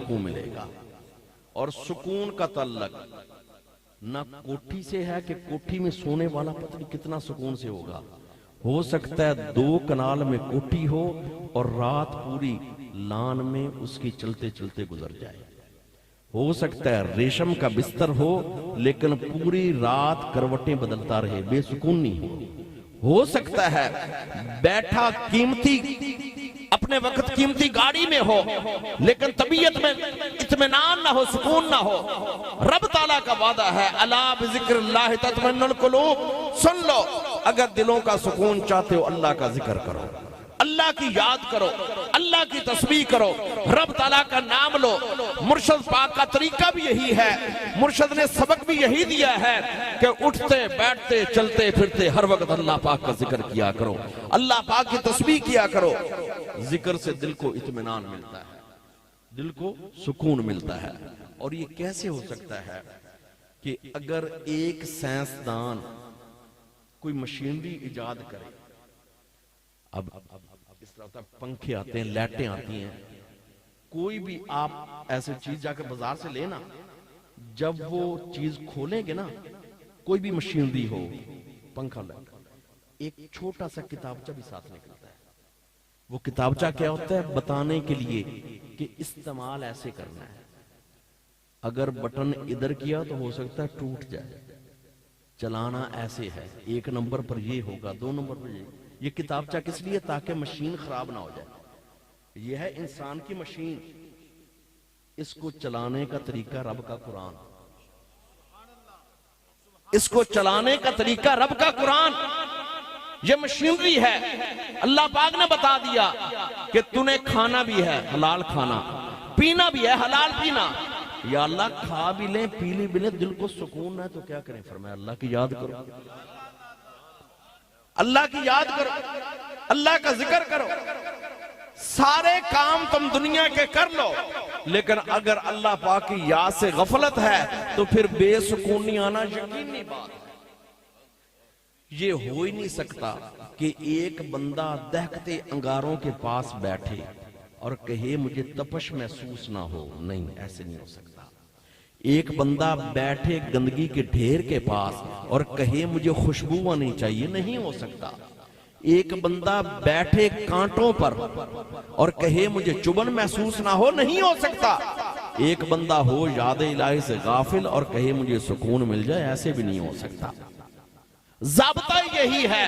सुकून मिलेगा। और सुकून का तल्लक ना कोठी से है कि कोठी में सोने वाला पता नहीं कितना सुकून से होगा। हो सकता है 2 कनाल में कोठी हो और रात पूरी लान में उसकी चलते चलते गुजर जाए। हो सकता है रेशम का बिस्तर हो लेकिन पूरी रात करवटें बदलता रहे, बेसुकून नहीं हो सकता है बैठा कीमती अपने वक्त कीमती गाड़ी में हो लेकिन तबीयत में इत्मीनान ना हो, सुकून ना हो। रब ताला का वादा है, अला बिज़िक्रिल्लाह तत्मइन्नुल कुलूब। सुन लो, अगर दिलों का सुकून चाहते हो अल्लाह का जिक्र करो, अल्लाह की याद करो, अल्लाह की तस्बीह करो, रब ताला का नाम लो। मुर्शद पाक का तरीका भी यही है, मुर्शद ने सबक भी यही दिया है कि उठते बैठते चलते फिरते हर वक्त अल्लाह पाक का जिक्र किया करो, अल्लाह पाक की तस्बीह किया करो। जिक्र से दिल को इत्मीनान मिलता है, दिल को सुकून मिलता है। और ये कैसे हो सकता है कि अगर एक साइंसदान कोई मशीनरी इजाद करे, अब इस तरह होता है, पंखे आते हैं, लाइटें आती हैं, कोई भी आप ऐसी चीज जाकर बाजार से लेना, जब वो चीज खोलेंगे ना, कोई भी मशीनरी हो, पंखा लाइट, एक छोटा सा किताबचा भी साथ निकलता है। वो किताबचा क्या होता है? बताने के लिए कि इस्तेमाल ऐसे करना है। अगर बटन इधर किया तो हो सकता है टूट जाए, चलाना ऐसे है, 1 नंबर पर ये होगा, 2 नंबर पर ये किताबचा किस लिए? ताकि मशीन खराब ना हो जाए। यह है इंसान की मशीन, इसको चलाने का तरीका रब का कुरान, इसको चलाने का तरीका रब का कुरान। ये मशीनरी है। अल्लाह पाक ने बता दिया कि तूने खाना भी है हलाल खाना, पीना भी है हलाल पीना। या अल्लाह खा भी लें पी भी लें, दिल को सुकून है तो क्या करें? फरमाया अल्लाह की याद करो, अल्लाह की याद करो, अल्लाह का जिक्र करो। सारे काम तुम दुनिया के कर लो, लेकिन अगर अल्लाह पाक की याद से गफलत है तो फिर बेसुकूनी आना यकीनी बात है। ये हो ही नहीं सकता कि एक बंदा दहकते अंगारों के पास बैठे और कहे मुझे तपश महसूस ना हो। नहीं, ऐसे नहीं हो सकता। एक बंदा बैठे गंदगी के ढेर के पास और कहे मुझे खुशबू आनी चाहिए, नहीं हो सकता। एक बंदा बैठे कांटों पर और कहे मुझे चुभन महसूस ना हो, नहीं हो सकता। एक बंदा हो याद इलाही से गाफिल और कहे मुझे सुकून मिल जाए, ऐसे भी नहीं हो सकता। ज़ाब्ता यही है।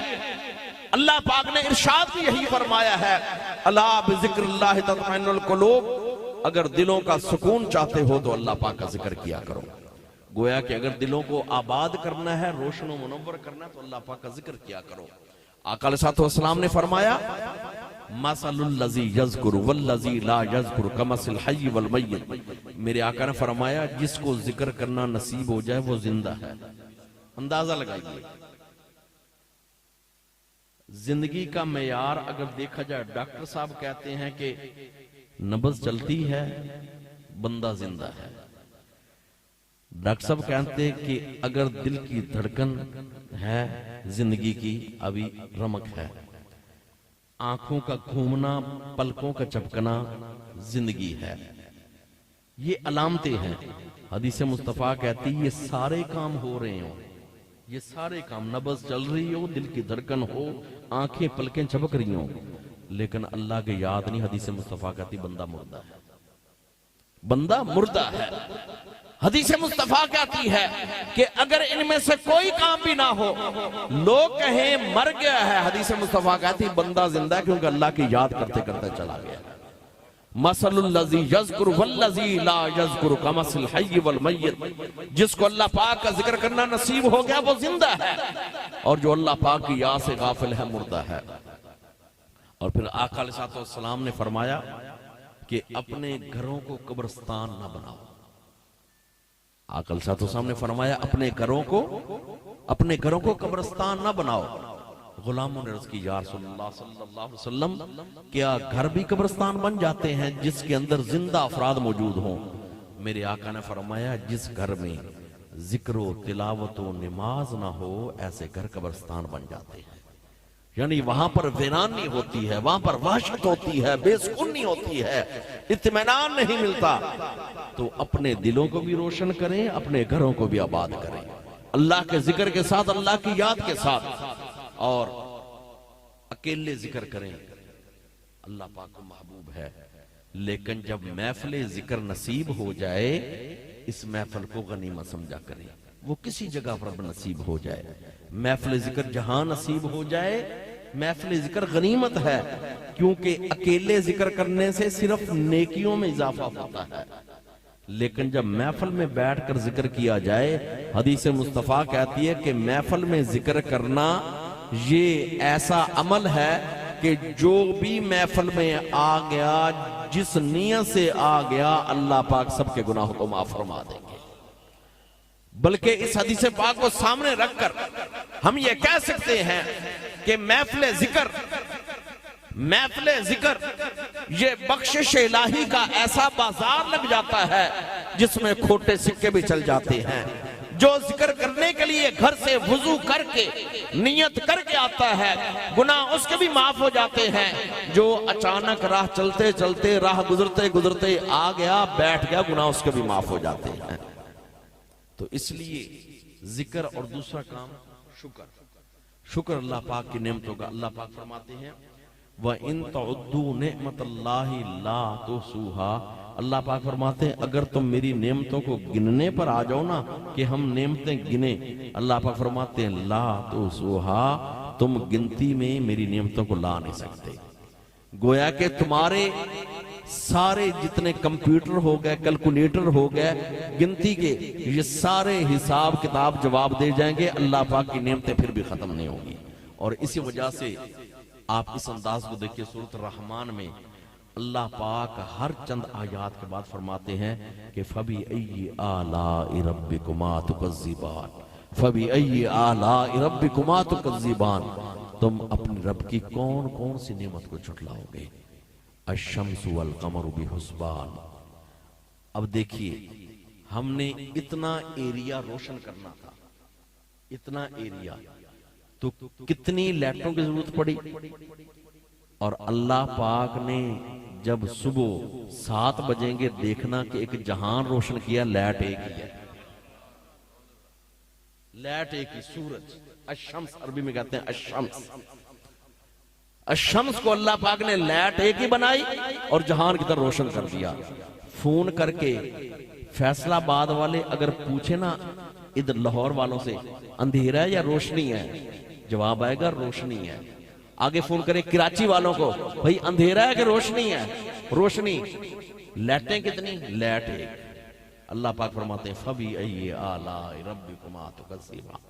अल्लाह पाक ने इरशाद भी यही फरमाया है, अला बिज़िक्रिल्लाह तत्मइन्नुल कुलूब। अगर दिलों का सुकून चाहते हो तो अल्लाह पाक का जिक्र किया करो। गोया कि अगर दिलों को आबाद करना है, रोशन व मुनव्वर करना है, तो अल्लाह पाक का जिक्र किया करो। आका अलैहिस्सलातु वस्सलाम ने फरमाया, मसलुल लज़ी यज़कुरु वल्लज़ी ला यज़कुरु कमसिल हय्य वल मय्यित। मेरे आका ने फरमाया, जिसको जिक्र करना नसीब हो जाए वो जिंदा है। अंदाजा लगाइए, जिंदगी का मेयार अगर देखा जाए, डॉक्टर साहब कहते हैं कि नब्ज चलती है, बंदा जिंदा है। डॉक्टर साहब कहते हैं कि अगर दिल की धड़कन है, जिंदगी की अभी रमक है। आंखों का घूमना, पलकों का चपकना जिंदगी है। ये अलामतें हैं। हदीस मुस्तफा कहती ये सारे काम हो रहे हो, ये सारे काम, नब्ज चल रही हो, दिल की धड़कन हो, आंखें पलकें चपक रही हो, लेकिन अल्लाह की याद नहीं। हदीस मुस्तफा कहती बंदा मुर्दा है, बंदा मुर्दा है। हदीस मुस्तफा कहती है कि अगर इनमें से कोई काम भी ना हो, लोग कहें मर गया है, हदीस मुस्तफा कहती बंदा जिंदा है, क्योंकि अल्लाह की याद करते करते चला गया। मसलुल लज़ी यज़कुरु वल्लज़ी ला यज़कुरु कमसिल हय्य वल मय्यित। जिसको अल्लाह पाक का जिक्र करना नसीब हो गया वो जिंदा है, और जो अल्लाह पाक की याद से गाफिल है मुर्दा है। और फिर आका अलैहिस्सलातु वस्सलाम ने फरमाया कि अपने घरों को कब्रिस्तान ना बनाओ। आका अलैहिस्सलातु वस्सलाम ने फरमाया अपने घरों को कब्रिस्तान ना बनाओ। गुलामों ने अर्ज की, या रसूलल्लाह सल्लल्लाहु अलैहि वसल्लम, क्या घर भी कब्रिस्तान बन जाते हैं जिसके अंदर जिंदा अफराद मौजूद हों? मेरे आका ने फरमाया, जिस घर में जिक्र तिलावत नमाज ना हो, ऐसे घर कब्रिस्तान बन जाते हैं। यानी वहां पर वीरानी होती है, वहां पर वहशत होती है, बेसुकूनी होती है, इत्मीनान नहीं मिलता। तो अपने दिलों को भी रोशन करें, अपने घरों को भी आबाद करें, अल्लाह के जिक्र के साथ, अल्लाह की याद के साथ, और अकेले जिक्र करें। अल्लाह पाक को महबूब है, लेकिन जब महफिल जिक्र नसीब हो जाए, इस महफिल को गनीमत समझा करें। वो किसी जगह पर नसीब हो जाए, महफिल जिक्र जहां नसीब हो जाए, महफिल जिक्र गनीमत है, क्योंकि अकेले जिक्र करने से सिर्फ नेकियों में इजाफा होता है। लेकिन जब महफिल में बैठकर जिक्र किया जाए, हदीस मुस्तफा कहती है कि महफिल में जिक्र करना ये ऐसा अमल है कि जो भी महफिल में आ गया, जिस नियत से आ गया, अल्लाह पाक सबके गुनाहों को माफ फरमा देंगे। बल्कि इस हदीस पाक को सामने रखकर हम ये कह सकते हैं कि महफिल जिक्र ये बख्शिश इलाही का ऐसा बाजार लग जाता है जिसमें खोटे सिक्के भी चल जाते हैं। जो जिक्र करने के लिए घर से वुजू करके नियत करके आता है, गुनाह उसके भी माफ हो जाते हैं। जो अचानक राह चलते चलते, राह गुजरते गुजरते आ गया, बैठ गया, गुनाह उसके भी माफ हो जाते हैं। तो इसलिए जिक्र और दूसरा काम शुक्र अल्लाह पाक की नेमतों का। अल्लाह पाक फरमाते हैं व इन तउद्दू नेमतल्लाहि ला तुहसूहा। अल्लाह पाक फरमाते हैं अगर तुम मेरी नेमतों को गिनने पर आ जाओ ना, कि हम नेमतें गिने, अल्लाह पाक फरमाते हैं ला तुहसूहा, तुम गिनती में मेरी नेमतों को ला नहीं सकते। गोया कि तुम्हारे सारे जितने कंप्यूटर हो गए, कैलकुलेटर हो गए गिनती के, ये सारे हिसाब किताब जवाब दे जाएंगे, अल्लाह पाक की नेमतें फिर भी खत्म नहीं होगी। और इसी वजह से आप इस अंदाज को देखिए, सूरत रहमान में अल्लाह पाक हर चंद आयात के बाद फरमाते हैं कि फबी अय्यि आलाइ रब्बिकुमा तुकज़्ज़िबान, फबी अय्यि आलाइ रब्बिकुमा तुकज़्ज़िबान, तुम अपने रब की कौन कौन सी नेमत को झुठलाओगे। अश्शम्सु वल क़मरु बिहुस्बान। अब देखिए, हमने इतना एरिया रोशन करना था, इतना एरिया, तो कितनी लाइटों की जरूरत पड़ी। और अल्लाह पाक ने जब सुबह 7 बजेंगे देखना कि एक जहान रोशन किया, लाइट एक ही है, लाइट एक ही, सूरज अशम्स, अरबी में कहते हैं अशम्स। अशम्स को अल्लाह पाक ने लाइट एक ही बनाई और जहान की तरह रोशन कर दिया। फोन करके फैसलाबाद वाले अगर पूछे ना इधर लाहौर वालों से अंधेरा है या रोशनी है, जवाब आएगा रोशनी है। आगे फोन करें कराची वालों को, भाई अंधेरा है कि रोशनी है, रोशनी। लाइटें कितनी, लाइट एक। अल्लाह पाक फरमाते हैं फबी अय्यि आलाइ रब्बिकुमा तुकज़्ज़िबान।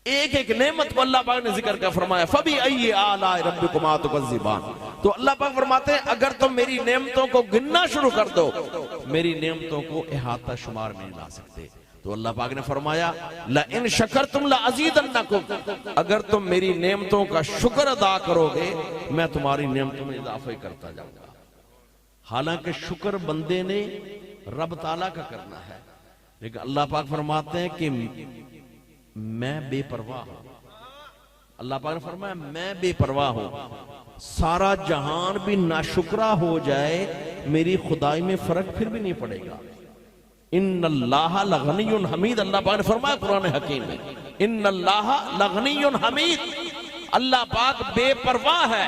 एक एक नेमत को अल्लाह पाक ने जिक्र कर फरमाया फबी अय्यि आलाइ रब्बिकुमा तुकज़्ज़िबान। तो अल्लाह पाक फरमाते हैं अगर तुम मेरी नेमतों को गिनना शुरू कर दो, मेरी नेमतों को इहाता शुमार में नहीं ला सकते। तो अल्लाह पाक ने फरमाया ला इन शकरतुम ला अज़ीदन्नकुम, अगर तुम मेरी नेमतों का शुक्र अदा करोगे, मैं तुम्हारी नेमतों में इजाफा करता जाऊंगा। हालांकि शुक्र बंदे ने रब ताला का करना है, लेकिन अल्लाह पाक फरमाते हैं कि मैं बेपरवाह हूं। अल्लाह पाक ने फरमाया मैं बेपरवाह हूं, सारा जहान भी नाशुक्रा हो जाए, मेरी खुदाई में फर्क फिर भी नहीं पड़ेगा। इन्नल्लाह लगनियुन हमीद, अल्लाह पाक ने फरमाया कुरान हकीम में, इन्नल्लाह लगनियुन हमीद, अल्लाह पाक बेपरवाह है,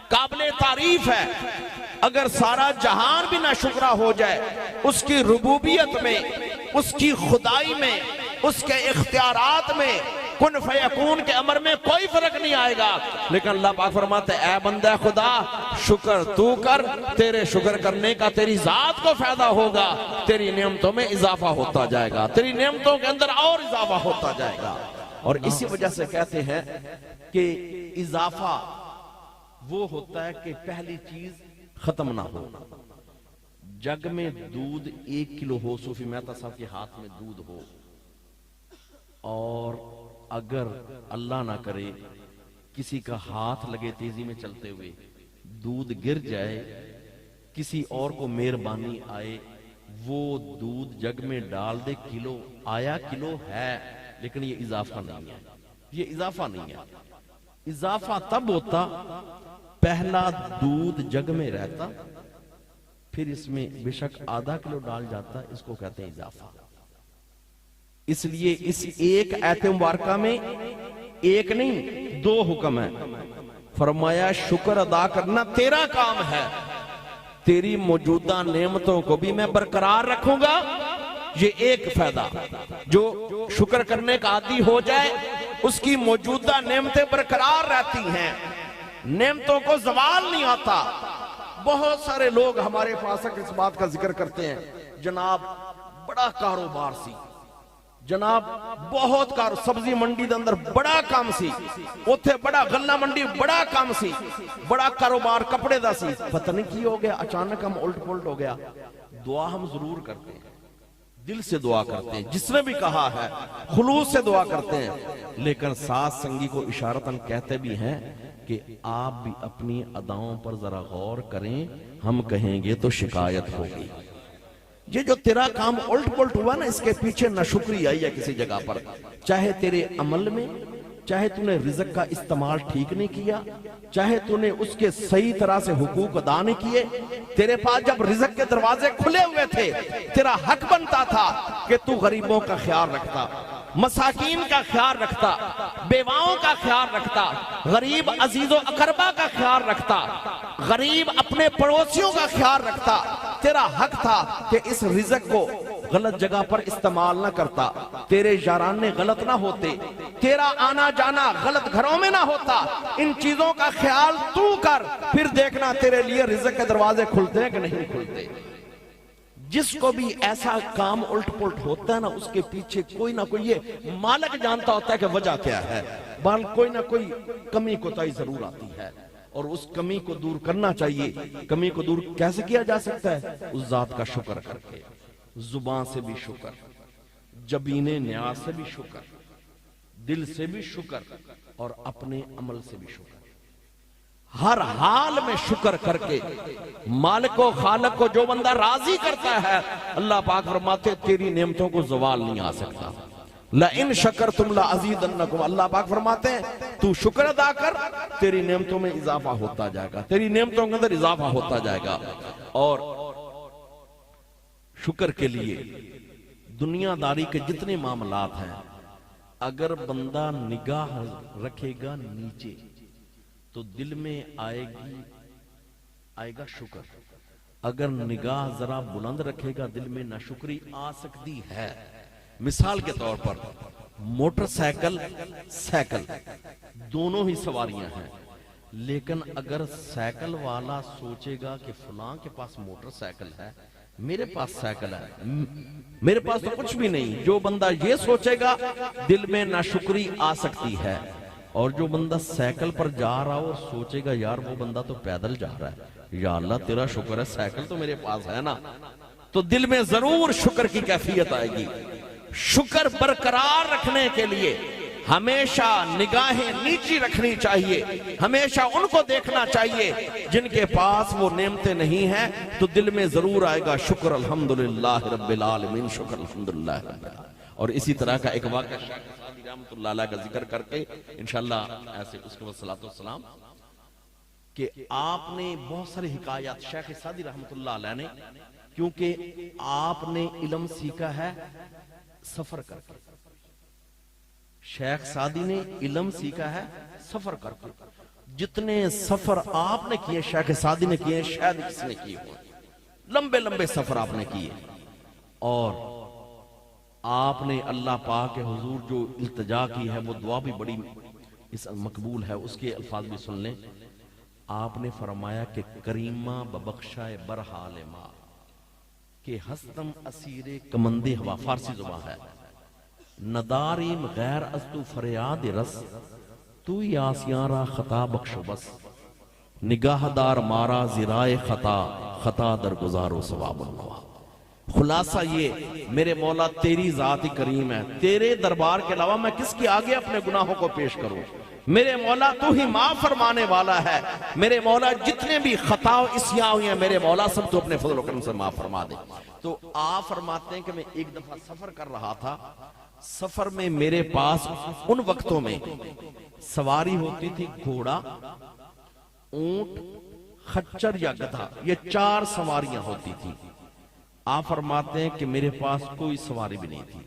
काबिले तारीफ है। अगर सारा जहान भी नाशुक्रा हो जाए, उसकी रुबूबियत में, उसकी खुदाई में, उसके इख्तियारात में, कुन फयकून के अमर में कोई फर्क नहीं आएगा। लेकिन अल्लाह पाक फरमाते हैं ऐ बंदा खुदा, शुक्र तू कर, तेरे शुक्र करने का तेरी जात को फायदा होगा, तेरी नेमतों में इजाफा होता जाएगा, तेरी नेमतों के अंदर और इजाफा होता जाएगा। और इसी वजह से कहते हैं कि इजाफा वो होता है कि पहली चीज खत्म ना हो। जग में दूध 1 किलो हो, सूफी मेहता साहब के हाथ में दूध हो, और अगर अल्लाह ना करे किसी का हाथ लगे तेजी में चलते हुए, दूध गिर जाए, किसी और को मेहरबानी आए, वो दूध जग में डाल दे, किलो आया, किलो है, लेकिन ये इजाफा नहीं है, ये इजाफा नहीं है। इजाफा तब होता पहला दूध जग में रहता, फिर इसमें बेशक आधा किलो डाल जाता, इसको कहते हैं इजाफा। इसलिए इस एक आयत मुबारका में एक नहीं दो हुक्म है। फरमाया शुक्र अदा करना तेरा काम है, तेरी मौजूदा नेमतों को भी मैं बरकरार रखूंगा। ये एक फायदा, जो शुक्र करने का आदी हो जाए उसकी मौजूदा नेमतें बरकरार रहती हैं, नेमतों को जवाल नहीं आता। बहुत सारे लोग हमारे पास इस बात का जिक्र करते हैं, जनाब बड़ा कारोबार सी, जनाब बहुत सब्जी मंडी के अंदर बड़ा काम सी, उथे बड़ा गन्ना मंडी बड़ा काम सी, बड़ा कारोबार कपड़े का सी, पता नहीं की हो गया, अचानक हम उल्ट पुलट हो गया। दुआ हम जरूर करते हैं, दिल से दुआ करते हैं, जिसने भी कहा है खुलूस से दुआ करते हैं, लेकिन साथ संगी को इशारतन कहते भी हैं कि आप भी अपनी अदाओं पर जरा गौर करें, हम कहेंगे तो शिकायत होगी। ये जो तेरा काम उल्ट पुलट हुआ ना, इसके पीछे नाशुक्री आई है किसी जगह पर, चाहे तेरे अमल में, चाहे तूने रिज़्क का इस्तेमाल ठीक नहीं किया, चाहे तूने उसके सही तरह से हुकूक अदा नहीं किए। तेरे पास जब रिज़्क के दरवाजे खुले हुए थे, तेरा हक बनता था कि तू गरीबों का ख्याल रखता, मसाकीन का ख्याल रखता, बेवाओं का ख्याल रखता, गरीब अजीजो अकरबा का ख्याल रखता, गरीब अपने पड़ोसियों का ख्याल रखता। तेरा हक था कि इस रिज़्क को गलत जगह पर इस्तेमाल ना करता, तेरे याराने गलत ना होते, तेरा आना जाना गलत घरों में ना होता। इन चीजों का ख्याल तू कर, फिर देखना तेरे लिए रिज़्क के दरवाजे खुलते हैं कि नहीं खुलते। जिसको भी ऐसा काम उल्ट पुलट होता है ना, उसके पीछे कोई ना कोई, ये मालिक जानता होता है कि वजह क्या है, बाल कोई ना कोई कमी कोताही जरूर आती है, और उस कमी को दूर करना चाहिए। कमी को दूर कैसे किया जा सकता है? उस जात का शुक्र करके, जुबान से भी शुक्र, जबीने न्याज से भी शुक्र, दिल से भी शुक्र, और अपने अमल से भी शुक्र। हर हाल में शुक्र करके मालिको खालिक को जो बंदा राजी करता है, अल्लाह पाक फरमाते तेरी नेमतों को जवाल नहीं आ सकता। ला इन शकरतुम ला अज़ीदन्नकुम, अल्लाह पाक फरमाते हैं तू शुक्र अदा कर, तेरी नेमतों में इजाफा होता जाएगा, तेरी नेमतों के अंदर इजाफा होता जाएगा। और शुक्र के लिए दुनियादारी के जितने मामलात हैं, अगर बंदा निगाह रखेगा नीचे तो दिल में आएगा शुक्र, अगर निगाह जरा बुलंद रखेगा दिल में नाशुक्री आ सकती है। मिसाल के तौर पर मोटरसाइकिल साइकिल दोनों ही सवारियां हैं, लेकिन अगर साइकिल वाला सोचेगा कि फलां के पास मोटरसाइकिल है, मेरे पास साइकिल है, मेरे पास तो कुछ भी नहीं, जो बंदा ये सोचेगा दिल में नाशुक्री आ सकती है। और जो बंदा साइकिल पर जा रहा हो और सोचेगा यार वो बंदा तो पैदल जा रहा है, या अल्लाह तेरा शुक्र है साइकिल तो मेरे पास है ना, तो दिल में जरूर शुक्र की कैफियत आएगी। शुक्र बरकरार रखने के लिए हमेशा निगाहें नीची रखनी चाहिए, हमेशा उनको देखना चाहिए जिनके पास वो नेमतें नहीं हैं, तो दिल में जरूर आएगा शुक्र अल्हम्दुलिल्लाह रब्बिल आलमीन, शुक्र अल्हम्दुलिल्लाह रब्बिल आलमीन। और इसी तरह का एक वाक़या शेख सादी रहमतुल्लाह अलैह का जिक्र करके इंशाअल्लाह ऐसे उसके बाद सलातो सलाम कि आपने बहुत सारी हिकायत शेख सादी रहमतुल्लाह अलैह ने, क्योंकि आपने इल्म सीखा है सफर करके, शेख सादी ने इल्म सीखा है सफर करके। जितने सफर आपने किए, शेख सादी ने किए, शायद किसने किए हो, लंबे लंबे सफर आपने किए। और आपने अल्लाह पाक के हुजूर जो इल्तिजा की है, वो दुआ भी बड़ी इस मकबूल है, उसके अल्फाज भी सुन लें। आपने फरमाया कि करीमा बबख्शाए बरहाल मा के हस्तम असीरे कमंदे हवा, फारसी जुबान है। नदारिम गैर अस्तु फरियाद रस, तू यासियारा खता बख्शो बस, निगाहदार मारा जिराए खता, खता दर गुजारो सवाब अल्लाह। खुलासा ये मेरे मौला तेरी जात ही करीम है, तेरे दरबार के अलावा मैं किसके आगे अपने गुनाहों को पेश करूं। मेरे मौला तू ही माफ फरमाने वाला है, मेरे मौला जितने भी खता इसियां हुई हैं मेरे मौला सब तो अपने फजल करम से माफ फरमा दे। तो आप फरमाते हैं कि मैं एक दफा सफर कर रहा था, सफर में मेरे पास उन वक्तों में सवारी होती थी घोड़ा, ऊंट, खच्चर या गधा, ये 4 सवारियां होती थी। आप फरमाते हैं कि मेरे पास कोई सवारी भी नहीं थी।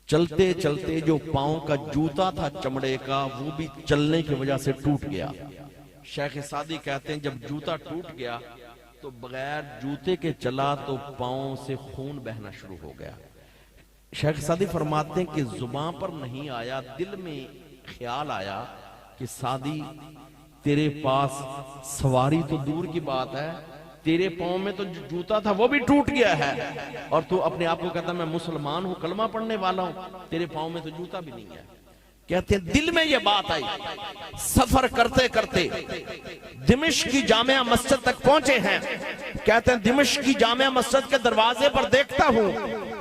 चलते चलते जो पांव का जूता था चमड़े का, वो भी चलने की वजह से टूट गया। शेख सादी कहते हैं जब जूता टूट गया तो बगैर जूते के चला तो पांव से खून बहना शुरू हो गया। शेख सादी फरमाते हैं कि जुबान पर नहीं आया, दिल में ख्याल आया कि सादी तेरे पास सवारी तो दूर की बात है, तेरे पांव में तो जूता था वो भी टूट गया है, और तू अपने आप को कहता मैं मुसलमान हूं, कलमा पढ़ने वाला हूं, तेरे पांव में तो जूता भी नहीं है। कहते हैं दिल में ये बात आई। सफर करते करते दिमिश्क की जामिया मस्जिद तक पहुंचे हैं। कहते हैं दिमिश्क की जामिया मस्जिद के दरवाजे पर देखता हूं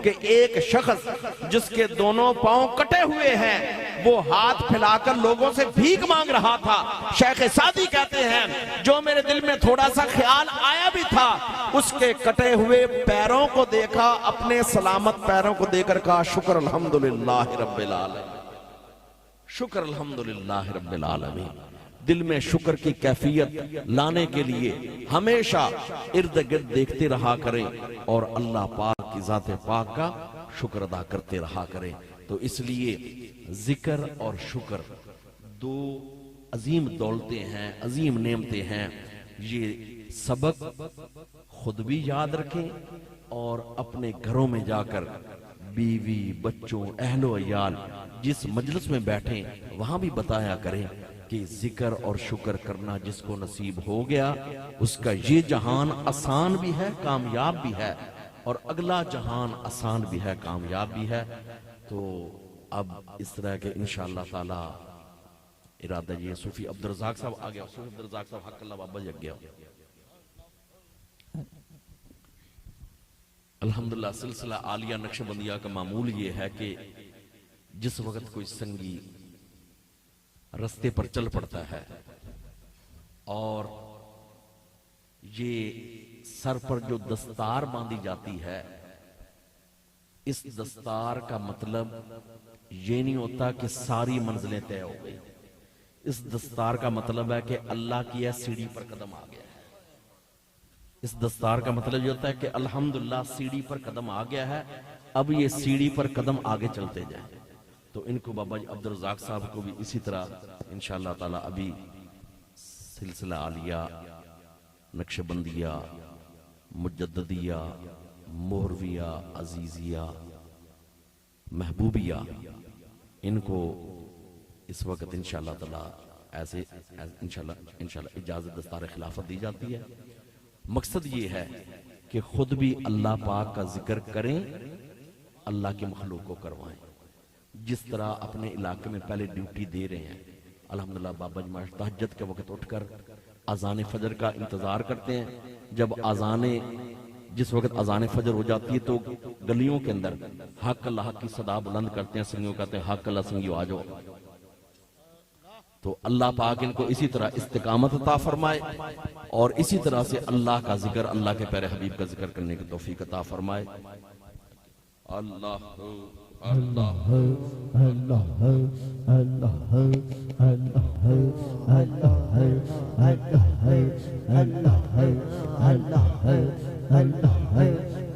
कि एक शख्स जिसके दोनों पांव कटे हुए हैं वो हाथ फैलाकर लोगों से भीख मांग रहा था। शेख सादी कहते हैं जो मेरे दिल में थोड़ा सा ख्याल आया भी था, उसके कटे हुए पैरों को देखा, अपने सलामत पैरों को देखकर कहा शुक्र अल्हम्दुलिल्लाह रब्बिल आलमीन, शुक्र अल्हम्दुलिल्लाह रब्बिल आलमीन। दिल में शुक्र की कैफियत लाने के लिए हमेशा इर्द गिर्द देखते रहा करें और अल्लाह पाक की जाते पाक का शुक्र अदा करते रहा करें। तो इसलिए जिक्र और शुक्र 2 अजीम दौलतें हैं, अजीम नेमतें हैं। ये सबक खुद भी याद रखें और अपने घरों में जाकर बीवी, बच्चों, अहलो अयाल जिस मजलिस में बैठे वहां भी बताया करें कि जिक्र और शुक्र करना जिसको नसीब हो गया उसका ये जहान आसान भी है, कामयाब भी है, और अगला जहान आसान भी है, कामयाब भी है। तो अब इस तरह के इंशाअल्लाह ताला इरादा ये सूफी अब्दुल रज़ाक साहब आ गया, सूफी अब्दुल रज़ाक साहब हक अल्लाह बाबा जग गया। अल्हम्दुलिल्लाह सिलसिला आलिया नक्शबंदिया का मामूल ये है कि जिस वक्त कोई संगी रास्ते पर चल पड़ता है और ये सर पर जो दस्तार बांधी जाती है, इस दस्तार का मतलब ये नहीं होता कि सारी मंजिलें तय हो गई। इस दस्तार का मतलब है कि अल्लाह की है सीढ़ी पर कदम आ गया है। इस दस्तार का मतलब ये होता है कि अल्हम्दुलिल्लाह सीढ़ी पर कदम आ गया है, अब ये सीढ़ी पर कदम आगे चलते जाए। तो इनको बाबा अब्दुल रज़ाक साहब को भी इसी तरह इंशाअल्लाह ताला अभी सिलसिला आलिया, नक्शबंदिया, मुजद्ददिया, मोहरविया, अजीजिया, महबूबिया, इनको इस वक्त इंशाअल्लाह ताला ऐसे इंशाअल्लाह इजाजत दस्तार खिलाफत दी जाती है। मकसद ये है कि खुद भी अल्लाह पाक का जिक्र करें, अल्लाह के मखलूक को करवाएं। जिस तरह अपने इलाके में पहले ड्यूटी दे रहे हैं, अल्हम्दुलिल्लाह बाबा जी माशाअल्लाह तहज्जुद के वक्त उठकर अजान फजर का इंतजार करते हैं। जब जिस वक्त अजान फजर हो जाती है तो गलियों के अंदर हक अल्लाह की सदा बुलंद करते हैं, संगियों कहते हैं हक अल्लाह संगियों आ जाओ। तो अल्लाह पाक इनको इसी तरह इस्तिकामत अता फरमाए और इसी तरह से अल्लाह का जिक्र, अल्लाह के प्यारे हबीब का जिक्र करने की तौफीक अता फरमाए। अल्लाह अल्लाह अल्लाह अल्लाह अल्लाह अल्लाह अल्लाह अल्लाह अल्लाह अल्लाह